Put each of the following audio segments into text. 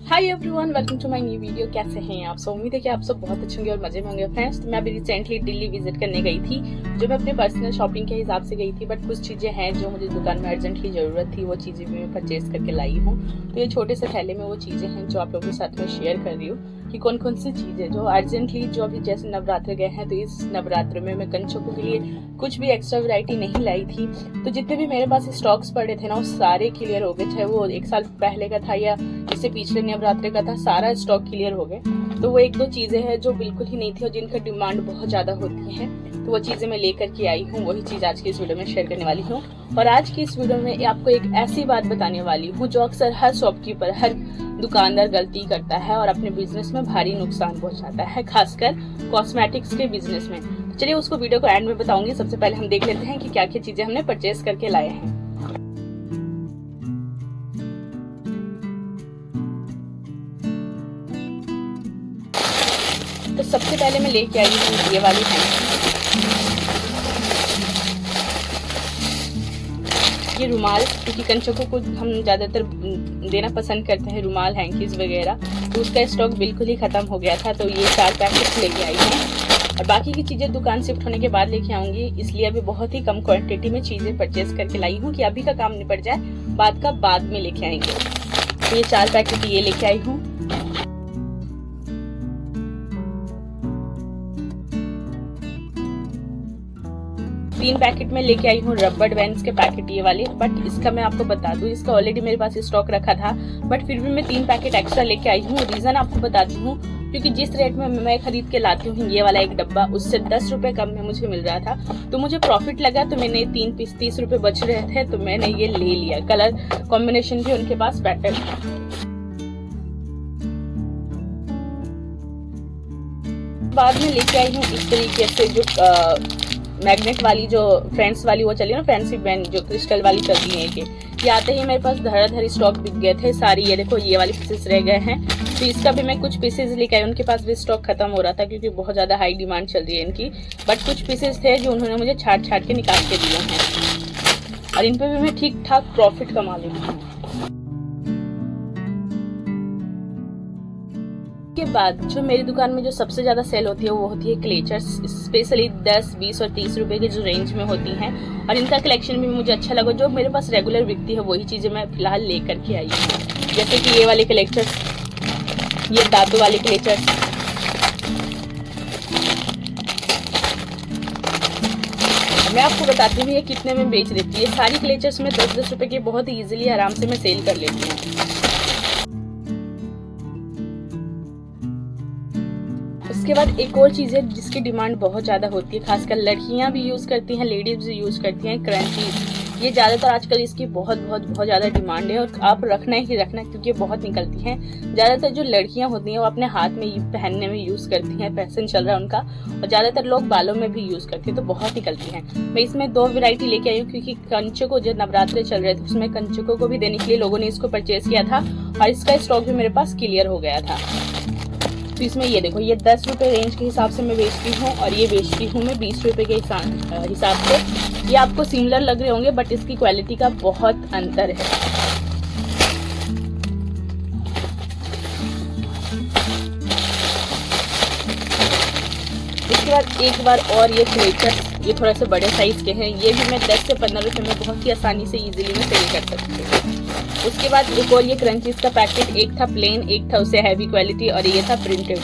Hi everyone, welcome to my new video. कैसे हैं आप सब? उम्मीद है कि आप सब बहुत अच्छे होंगे और मजे में होंगे। फ्रेंड्स, तो मैं अभी रिसेंटली दिल्ली विजिट करने गई थी, जो मैं अपने पर्सनल शॉपिंग के हिसाब से गई थी। बट कुछ चीज़ें हैं जो मुझे दुकान में अर्जेंटली ज़रूरत थी, वो चीज़ें भी मैं परचेज करके लाई हूँ। तो ये छोटे से थैले में वो चीज़ें हैं जो आप लोगों के साथ में शेयर कर रही हूँ कि कौन कौन सी चीज़ें जो अर्जेंटली, जो अभी जैसे नवरात्र गए हैं, तो इस नवरात्र में मैं कंचकों के लिए कुछ भी एक्स्ट्रा वैरायटी नहीं लाई थी। तो जितने भी मेरे पास स्टॉक्स पड़े थे ना, वो सारे क्लियर हो गए। चाहे वो एक साल पहले का था या इससे पिछले नवरात्र का था, सारा स्टॉक क्लियर हो गए। तो वो एक दो चीजें हैं जो बिल्कुल ही नहीं थी और जिनका डिमांड बहुत ज्यादा होती है, तो वो चीजें मैं लेकर के आई हूँ। वही चीज आज की इस वीडियो में शेयर करने वाली हूँ। और आज की इस वीडियो में आपको एक ऐसी बात बताने वाली हूँ जो अक्सर हर शॉपकीपर, हर दुकानदार गलती करता है और अपने बिजनेस में भारी नुकसान पहुंचाता है, खासकर कॉस्मेटिक्स के बिजनेस में। तो चलिए उसको वीडियो को एंड में बताऊंगी। सबसे पहले हम देख लेते हैं कि क्या क्या चीजें हमने परचेज करके लाए हैं। तो सबसे पहले मैं लेके आई हूँ ये वाली हैंकी। ये रुमाल, क्योंकि कंचकों को हम ज़्यादातर देना पसंद करते हैं, रुमाल, हैंकीज वगैरह, तो उसका स्टॉक बिल्कुल ही ख़त्म हो गया था। तो ये 4 पैकेट लेके आई हैं और बाकी की चीज़ें दुकान शिफ्ट होने के बाद लेके आऊँगी, इसलिए अभी बहुत ही कम क्वांटिटी में चीज़ें परचेज करके लाई हूँ कि अभी का काम निपट जाए, बाद का बाद में लेके आएंगे। तो ये 4 पैकेट ये लेके आई हूँ। तीन पैकेट में लेके आई हूँ रबड़ बैंड्स के पैकेट, ये वाले। बट इसका मैं आपको बता दूं, इसका ऑलरेडी मेरे पास स्टॉक रखा था, बट फिर भी मैं 3 पैकेट एक्स्ट्रा लेके आई हूँ। रीजन आपको बताती हूँ, क्योंकि जिस रेट में मैं खरीद के लाती हूँ ये वाला एक डब्बा, उससे 10 रुपए कम में मुझे मिल रहा था, तो मुझे प्रॉफिट लगा। तो मैंने 3 पीस 30 रुपए बच रहे थे, तो मैंने ये ले लिया। कलर कॉम्बिनेशन भी उनके पास बेटर था। बाद में लेके आई हूँ इस तरीके से जो मैग्नेट वाली, जो फ्रेंड्स वाली वो चली ना, फैंसी बैंड जो क्रिस्टल वाली चल रही है। ये आते ही मेरे पास धड़ाधड़ स्टॉक बिक गए थे सारी। ये देखो, ये वाली पीसेस रह गए हैं, तो इसका भी मैं कुछ पीसेस लेके आई। उनके पास भी स्टॉक खत्म हो रहा था क्योंकि बहुत ज़्यादा हाई डिमांड चल रही है इनकी। बट कुछ पीसेस थे जो उन्होंने मुझे छाट के निकाल के दिए हैं और इन पर भी मैं ठीक ठाक प्रॉफिट कमा लेती हूँ। के बाद जो मेरी दुकान में जो सबसे ज़्यादा सेल होती है वो होती है क्लेचर्स, स्पेशली 10, 20 और 30 रुपए के जो रेंज में होती हैं। और इनका कलेक्शन भी मुझे अच्छा लगा। जो मेरे पास रेगुलर बिकती है वही चीज़ें मैं फिलहाल लेकर के आई हूँ, जैसे कि ये वाले क्लेचर्स, ये दांतों वाले क्लेचर्स। मैं आपको बताती हूँ ये कितने में बेच देती है। ये सारी क्लेचर्स में 10-10 रुपए के बहुत ही ईजिली आराम से मैं सेल कर लेती हूँ। उसके बाद एक और चीज़ है जिसकी डिमांड बहुत ज़्यादा होती है, खासकर लड़कियां भी यूज़ करती हैं, लेडीज भी यूज़ करती हैं, क्रंचीज। ये ज़्यादातर आजकल इसकी बहुत ज़्यादा डिमांड है और आप रखना ही रखना, क्योंकि ये बहुत निकलती हैं। ज़्यादातर जो लड़कियां होती हैं वो अपने हाथ में पहनने में यूज़ करती हैं, फैशन चल रहा है उनका, और ज़्यादातर लोग बालों में भी यूज़ करती हैं, तो बहुत निकलती हैं। मैं इसमें 2 वैरायटी लेके आई हूँ, क्योंकि कंचकों जो नवरात्रे चल रहे थे उसमें कंचकों को भी देने के लिए लोगों ने इसको परचेज किया था और इसका स्टॉक भी मेरे पास क्लियर हो गया था। तो इसमें ये देखो, ये 10 रुपये रेंज के हिसाब से मैं बेचती हूँ और ये बेचती हूँ मैं 20 रुपये के हिसाब से। ये आपको सिमिलर लग रहे होंगे, बट इसकी क्वालिटी का बहुत अंतर है। इसके बाद एक बार और ये क्लेचर, ये थोड़ा से बड़े साइज के हैं, ये भी मैं 10 से 15 रुपये में बहुत ही आसानी से इजीली मैं सेल कर सकती हूँ। उसके बाद एक और ये क्रंचीज का पैकेट, एक था प्लेन, एक था उससे हैवी क्वालिटी और ये था प्रिंटेड।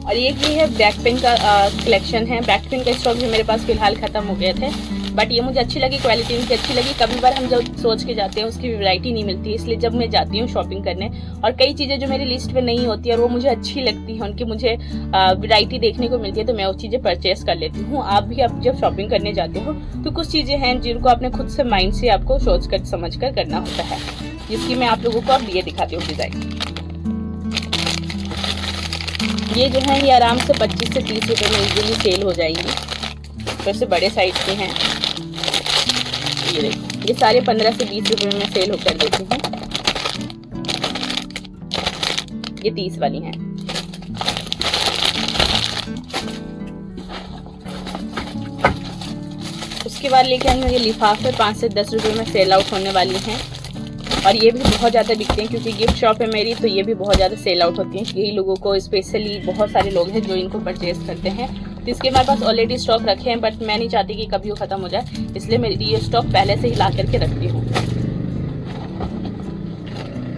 और ये भी है बैक पेन का कलेक्शन है। बैक पेन का स्टॉक भी मेरे पास फिलहाल खत्म हो गए थे, बट ये मुझे अच्छी लगी, क्वालिटी इनकी अच्छी लगी। कभी बार हम जब सोच के जाते हैं उसकी वैरायटी नहीं मिलती है, इसलिए जब मैं जाती हूँ शॉपिंग करने और कई चीज़ें जो मेरी लिस्ट में नहीं होती है और वो मुझे अच्छी लगती है, उनकी मुझे वैरायटी देखने को मिलती है, तो मैं वो चीज़ें परचेस कर लेती हूँ। आप भी आप जब शॉपिंग करने जाते हो तो कुछ चीज़ें हैं जिनको आपने खुद से माइंड से आपको सोच कर समझ कर करना होता है, जिसकी मैं आप लोगों को अब ये दिखाती हूँ डिज़ाइन। ये जो है ये आराम से 25 से 30 रुपये में इजीली सेल हो जाएंगी। तो इससे बड़े साइज के हैं। ये देखो, ये सारे 15 से 20 रुपये में सेल होकर देती हूँ। ये 30 वाली हैं। उसके बाद लेके आई हूँ ये लिफाफे 5 से 10 रुपये में सेल आउट होने वाली हैं, और ये भी बहुत ज़्यादा बिकते हैं क्योंकि गिफ्ट शॉप है मेरी, तो ये भी बहुत ज़्यादा सेल आउट होती हैं। यही लोगों को स्पेशली बहुत सारे लोग हैं जो इनको परचेज करते हैं, तो इसके हमारे पास ऑलरेडी स्टॉक रखे हैं, बट मैं नहीं चाहती कि कभी वो ख़त्म हो जाए, इसलिए मेरी ये स्टॉक पहले से ही ला करके रखती हूँ।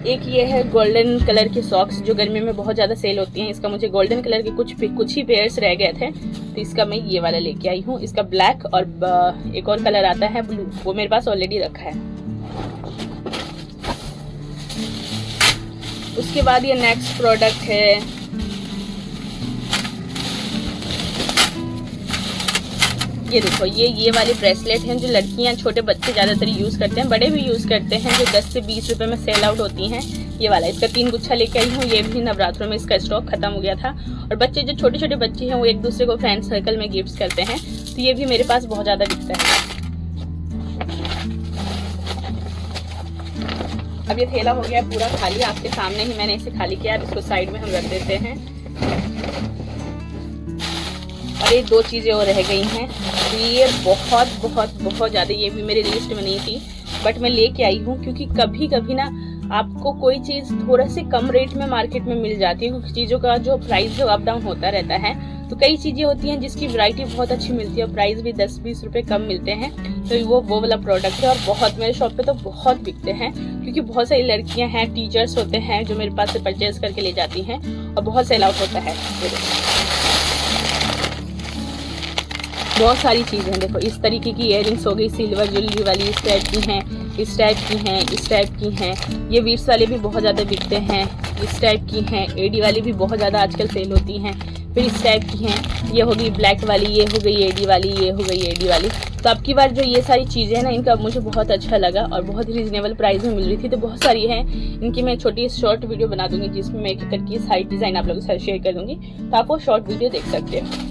एक ये है गोल्डन कलर की सॉक्स जो गर्मी में बहुत ज़्यादा सेल होती हैं। इसका मुझे गोल्डन कलर के कुछ ही पेयर्स रह गए थे, तो इसका मैं ये वाला लेके आई हूँ। इसका ब्लैक और एक और कलर आता है ब्लू, वो मेरे पास ऑलरेडी रखा है। उसके बाद ये नेक्स्ट प्रोडक्ट है, ये देखो ये वाले ब्रेसलेट हैं जो लड़कियां छोटे बच्चे ज़्यादातर यूज़ करते हैं, बड़े भी यूज़ करते हैं, जो 10 से 20 रुपए में सेल आउट होती हैं। ये वाला इसका 3 गुच्छा लेके आई हूँ। ये भी नवरात्रों में इसका स्टॉक खत्म हो गया था, और बच्चे जो छोटे छोटे बच्चे हैं वो एक दूसरे को फ्रेंड सर्कल में गिफ्ट करते हैं, तो ये भी मेरे पास बहुत ज़्यादा बिकता है। अब ये थैला हो गया पूरा खाली, आपके सामने ही मैंने इसे खाली किया। अब इसको साइड में हम रख देते हैं। और ये 2 चीज़ें और रह गई हैं, तो ये बहुत ज़्यादा, ये भी मेरी लिस्ट में नहीं थी, बट मैं लेके आई हूँ क्योंकि कभी कभी ना आपको कोई चीज़ थोड़ा से कम रेट में मार्केट में मिल जाती है, क्योंकि चीज़ों का जो प्राइस जो अप डाउन होता रहता है, तो कई चीज़ें होती हैं जिसकी वैरायटी बहुत अच्छी मिलती है और प्राइस भी 10-20 रुपए कम मिलते हैं। तो वो वाला प्रोडक्ट है, और बहुत मेरे शॉप पे तो बहुत बिकते हैं, क्योंकि बहुत सारी लड़कियां हैं, टीचर्स होते हैं जो मेरे पास से परचेज करके ले जाती हैं, और बहुत सेल आउट होता है। बहुत सारी चीज़ें हैं, देखो इस तरीके की इयररिंग्स हो गई, सिल्वर ज्वेलरी वाली, इस टाइप की हैं, इस टाइप की हैं, इस टाइप की हैं। ये बीट्स वाले भी बहुत ज़्यादा बिकते हैं, इस टाइप की हैं। एडी वाली भी बहुत ज़्यादा आजकल सेल होती हैं। फिर इस टाइप की हैं, ये हो गई ब्लैक वाली, ये हो गई एडी वाली, ये हो गई एडी वाली। तो अब की बार जो ये सारी चीज़ें हैं ना, इनका मुझे बहुत अच्छा लगा और बहुत ही रीजनेबल प्राइस में मिल रही थी, तो बहुत सारी हैं। इनकी मैं छोटी शॉर्ट वीडियो बना दूंगी जिसमें मैं एक करके साइड डिज़ाइन आप लोगों के साथ शेयर कर दूंगी, तो आप वो शॉर्ट वीडियो देख सकते हैं।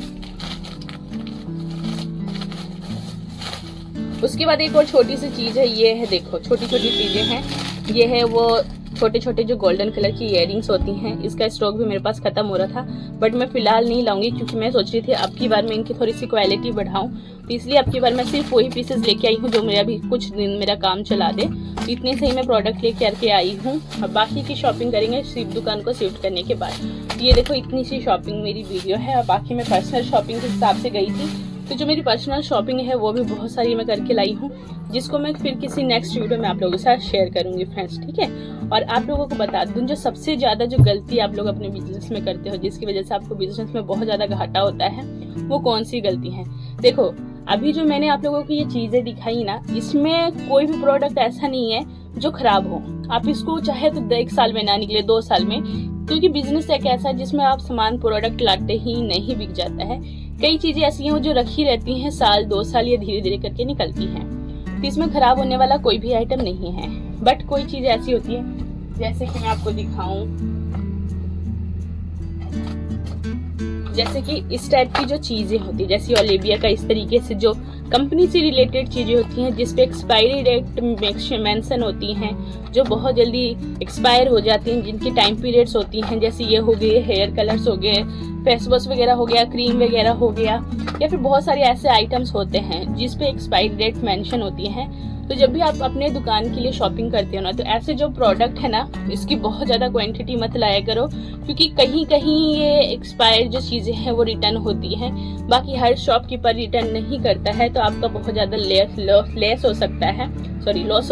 उसके बाद एक और छोटी सी चीज़ है, ये है देखो छोटी छोटी चीज़ें हैं। ये है वो छोटे छोटे जो गोल्डन कलर की इयररिंग्स होती हैं, इसका स्टॉक भी मेरे पास खत्म हो रहा था, बट मैं फिलहाल नहीं लाऊंगी क्योंकि मैं सोच रही थी अब की बार मैं इनकी थोड़ी सी क्वालिटी बढ़ाऊं, तो इसलिए अब की बार मैं सिर्फ वही पीसेस लेके आई हूँ जो मेरा भी कुछ दिन मेरा काम चला दे। तो इतने सही मैं प्रोडक्ट लेके करके आई हूँ, और बाकी की शॉपिंग करेंगे सिर्फ दुकान को शिफ्ट करने के बाद। ये देखो इतनी सी शॉपिंग मेरी वीडियो है, और बाकी मैं पर्सनल शॉपिंग के हिसाब से गई थी, तो जो मेरी पर्सनल शॉपिंग है वो भी बहुत सारी मैं करके लाई हूँ, जिसको मैं फिर किसी नेक्स्ट वीडियो में आप लोगों के साथ शेयर करूंगी फ्रेंड्स, ठीक है। और आप लोगों को बता दूं, जो सबसे ज़्यादा जो गलती आप लोग अपने बिजनेस में करते हो, जिसकी वजह से आपको बिजनेस में बहुत ज़्यादा घाटा होता है, वो कौन सी गलती है। देखो अभी जो मैंने आप लोगों को ये चीज़ें दिखाई ना, इसमें कोई भी प्रोडक्ट ऐसा नहीं है जो खराब हो। आप इसको चाहे तो 1 साल में ना निकले, 2 साल में, क्योंकि बिजनेस एक ऐसा है जिसमें आप सामान प्रोडक्ट लाते ही नहीं बिक जाता है। कई चीज़ें ऐसी हैं जो रखी रहती हैं साल 2 साल, या धीरे धीरे करके निकलती हैं, तो इसमें खराब होने वाला कोई भी आइटम नहीं है। बट कोई चीज़ ऐसी होती है, जैसे कि मैं आपको दिखाऊं, जैसे कि इस टाइप की जो चीज़ें होती है, जैसे ओलिविया का इस तरीके से जो कंपनी से रिलेटेड चीज़ें होती हैं, जिस पे एक्सपायरी डेट मेंशन होती हैं, जो बहुत जल्दी एक्सपायर हो जाती हैं, जिनकी टाइम पीरियड्स होती हैं, जैसे ये हो गए हेयर कलर्स हो गए, फेस वॉश वगैरह हो गया, क्रीम वगैरह हो गया, या फिर बहुत सारे ऐसे आइटम्स होते हैं जिस पे एक्सपायरी डेट मेंशन होती हैं। तो जब भी आप अपने दुकान के लिए शॉपिंग करते हो ना, तो ऐसे जो प्रोडक्ट है ना, इसकी बहुत ज़्यादा क्वांटिटी मत लाया करो, क्योंकि कहीं कहीं ये एक्सपायर्ड जो चीज़ें हैं वो रिटर्न होती हैं। बाकी हर शॉपकीपर रिटर्न नहीं करता है, तो आपका बहुत ज़्यादा लॉस हो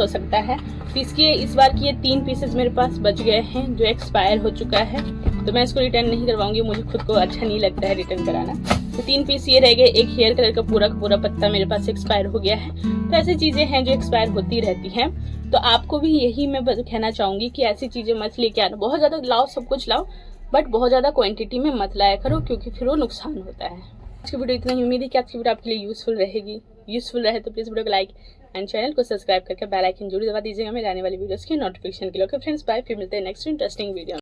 सकता है। तो इसके इस बार की ये 3 पीसेस मेरे पास बच गए हैं जो एक्सपायर हो चुका है, तो मैं इसको रिटर्न नहीं करवाऊंगी, मुझे खुद को अच्छा नहीं लगता है रिटर्न कराना। तो 3 पीस ये रह गए। एक हेयर कलर का पूरा पत्ता मेरे पास एक्सपायर हो गया है। तो ऐसी चीज़ें हैं जो एक्सपायर होती रहती हैं, तो आपको भी यही मैं कहना चाहूँगी कि ऐसी चीज़ें मत लेके आना। बहुत ज़्यादा लाओ, सब कुछ लाओ, बट बहुत ज़्यादा क्वांटिटी में मत लाया करो, क्योंकि फिर वो नुकसान होता है। आज की वीडियो इतना ही। उम्मीद है कि आज की वीडियो आपके लिए यूजफुल रहेगी। यूजफुल रहे तो प्लीज़ वीडियो को लाइक एंड चैनल को सब्सक्राइब करके बेल आइकन जरूर दबा दीजिएगा मेरे आने वाली वीडियोस की नोटिफिकेशन के लिए। ओके फ्रेंड्स, बाय, फिर मिलते हैं नेक्स्ट इंटरेस्टिंग वीडियो।